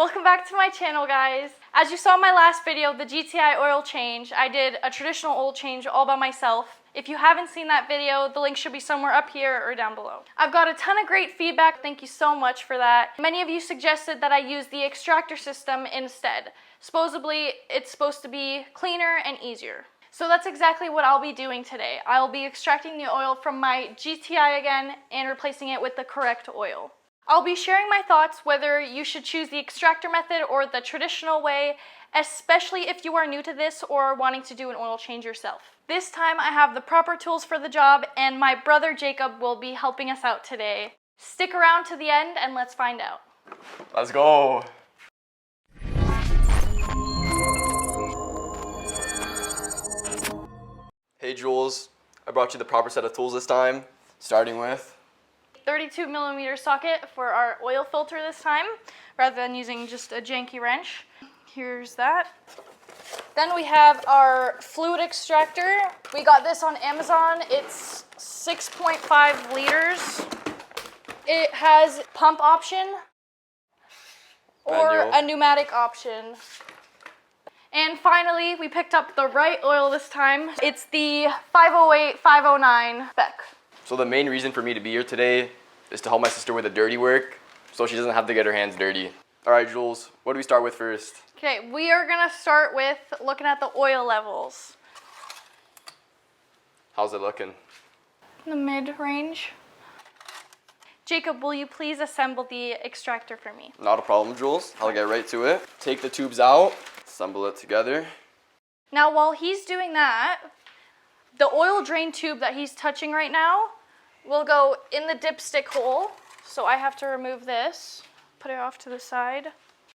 Welcome back to my channel, guys. As you saw in my last video, the GTI oil change, I did a traditional oil change all by myself. If you haven't seen that video, the link should be somewhere up here or down below. I've got a ton of great feedback. Thank you so much for that. Many of you suggested that I use the extractor system instead. Supposedly, it's supposed to be cleaner and easier. So that's exactly what I'll be doing today. I'll be extracting the oil from my GTI again and replacing it with the correct oil. I'll be sharing my thoughts whether you should choose the extractor method or the traditional way, especially if you are new to this or are wanting to do an oil change yourself. This time I have the proper tools for the job, and my brother Jacob will be helping us out today. Stick around to the end and let's find out. Let's go. Hey Jules, I brought you the proper set of tools this time, starting with 32 millimeter socket for our oil filter this time, rather than using just a janky wrench. Here's that. Then we have our fluid extractor. We got this on Amazon. It's 6.5 liters. It has pump option or a pneumatic option. And finally, we picked up the right oil this time. It's the 508-509 spec. So the main reason for me to be here today is to help my sister with the dirty work so she doesn't have to get her hands dirty. All right, Jules, what do we start with first? Okay, we are gonna start with looking at the oil levels. How's it looking? The mid-range. Jacob, will you please assemble the extractor for me? Not a problem, Jules. I'll get right to it. Take the tubes out, assemble it together. Now, while he's doing that, the oil drain tube that he's touching right now will go in the dipstick hole. So I have to remove this, put it off to the side.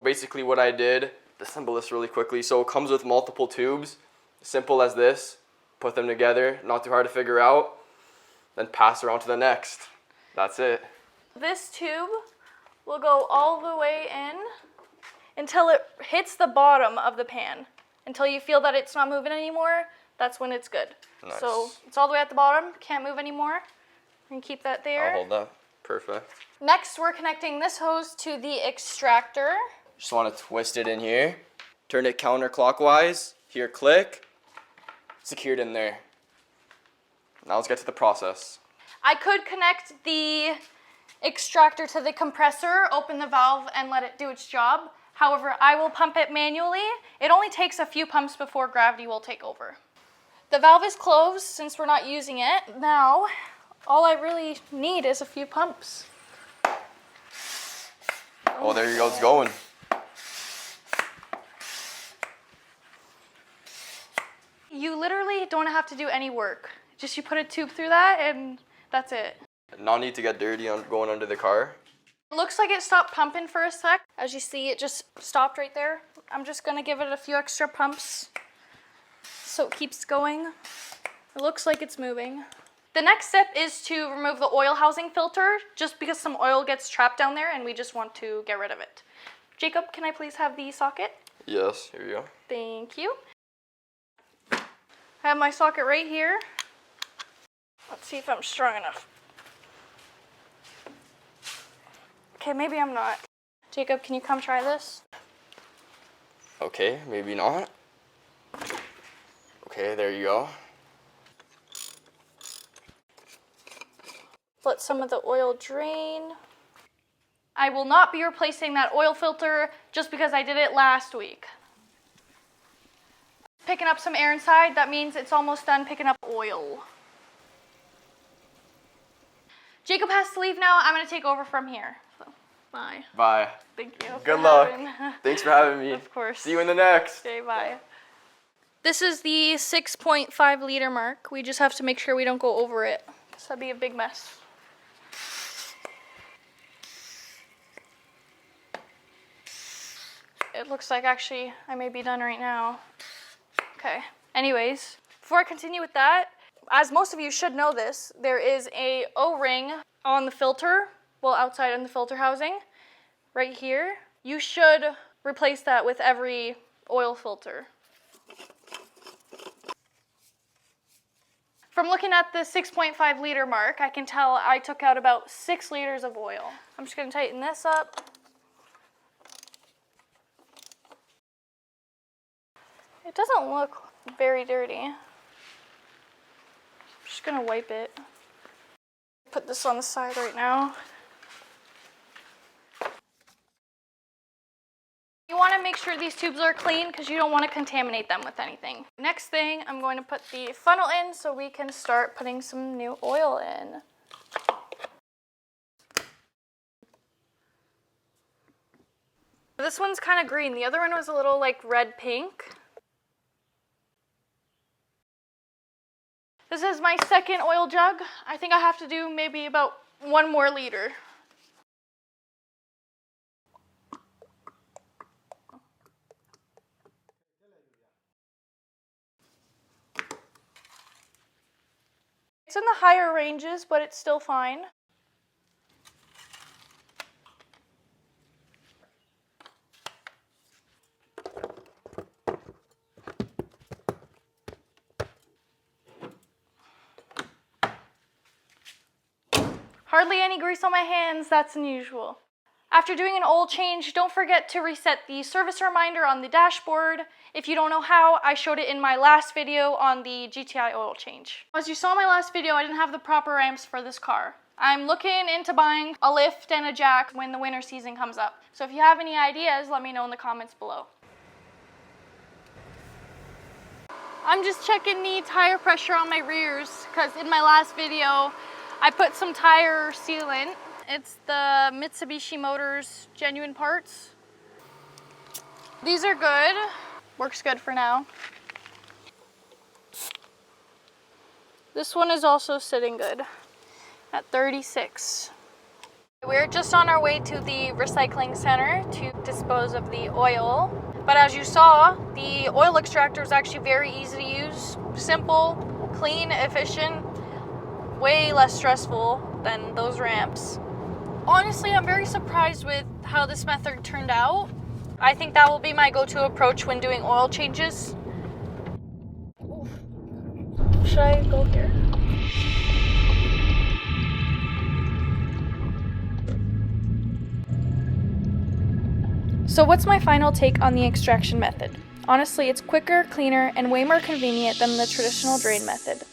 Basically what I did, assemble this really quickly. So it comes with multiple tubes, simple as this. Put them together, not too hard to figure out. Then pass around to the next. That's it. This tube will go all the way in until it hits the bottom of the pan. Until you feel that it's not moving anymore, that's when it's good. Nice. So it's all the way at the bottom, can't move anymore. And keep that there. I'll hold that. Perfect. Next, we're connecting this hose to the extractor. Just want to twist it in here. Turn it counterclockwise. Here, click. Secured in there. Now let's get to the process. I could connect the extractor to the compressor, open the valve, and let it do its job. However, I will pump it manually. It only takes a few pumps before gravity will take over. The valve is closed since we're not using it. Now, all I really need is a few pumps. Oh, there you go, it's going. You literally don't have to do any work. Just you put a tube through that and that's it. No need to get dirty on going under the car. It looks like it stopped pumping for a sec. As you see, it just stopped right there. I'm just gonna give it a few extra pumps so it keeps going. It looks like it's moving. The next step is to remove the oil housing filter, just because some oil gets trapped down there and we just want to get rid of it. Jacob, can I please have the socket? Yes, here you go. Thank you. I have my socket right here. Let's see if I'm strong enough. Okay, maybe I'm not. Jacob, can you come try this? Okay, maybe not. Okay, there you go. Let some of the oil drain. I will not be replacing that oil filter just because I did it last week. Picking up some air inside, that means it's almost done picking up oil. Jacob has to leave now. I'm gonna take over from here. So, bye. Bye. Thank you. Good luck. Thanks for having me. Of course. See you in the next. Okay, bye. This is the 6.5 liter mark. We just have to make sure we don't go over it, because that'd be a big mess. It looks like actually I may be done right now. Okay, anyways, before I continue with that, as most of you should know this, there is a O-ring on the filter, well, outside on the filter housing, right here. You should replace that with every oil filter. From looking at the 6.5 liter mark, I can tell I took out about 6 liters of oil. I'm just gonna tighten this up. doesn't look very dirty. I'm just gonna wipe it. Put this on the side right now. You want to make sure these tubes are clean because you don't want to contaminate them with anything. Next thing, I'm going to put the funnel in so we can start putting some new oil in. This one's kind of green. The other one was a little like red pink. This is my second oil jug. I think I have to do maybe about 1 more liter. It's in the higher ranges, but it's still fine. Hardly any grease on my hands, that's unusual. After doing an oil change, don't forget to reset the service reminder on the dashboard. If you don't know how, I showed it in my last video on the GTI oil change. As you saw in my last video, I didn't have the proper ramps for this car. I'm looking into buying a lift and a jack when the winter season comes up. So if you have any ideas, let me know in the comments below. I'm just checking the tire pressure on my rears because in my last video, I put some tire sealant. It's the Mitsubishi Motors genuine parts. These are good. Works good for now. This one is also sitting good at 36. We're just on our way to the recycling center to dispose of the oil. But as you saw, the oil extractor is actually very easy to use. Simple, clean, efficient, way less stressful than those ramps. Honestly, I'm very surprised with how this method turned out. I think that will be my go-to approach when doing oil changes. Should I go here? So what's my final take on the extraction method? Honestly, it's quicker, cleaner, and way more convenient than the traditional drain method.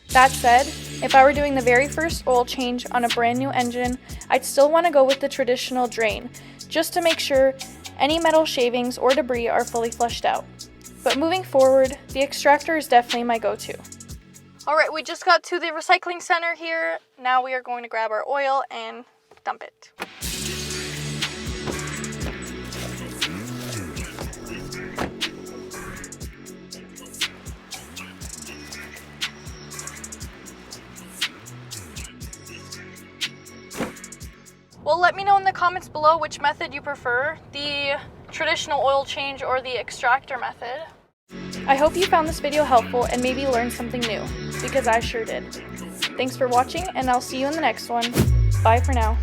That said, if I were doing the very first oil change on a brand new engine, I'd still want to go with the traditional drain, just to make sure any metal shavings or debris are fully flushed out. But moving forward, the extractor is definitely my go-to. Alright, we just got to the recycling center here. Now we are going to grab our oil and dump it. Well, let me know in the comments below which method you prefer, the traditional oil change or the extractor method. I hope you found this video helpful and maybe learned something new, because I sure did. Thanks for watching, and I'll see you in the next one. Bye for now.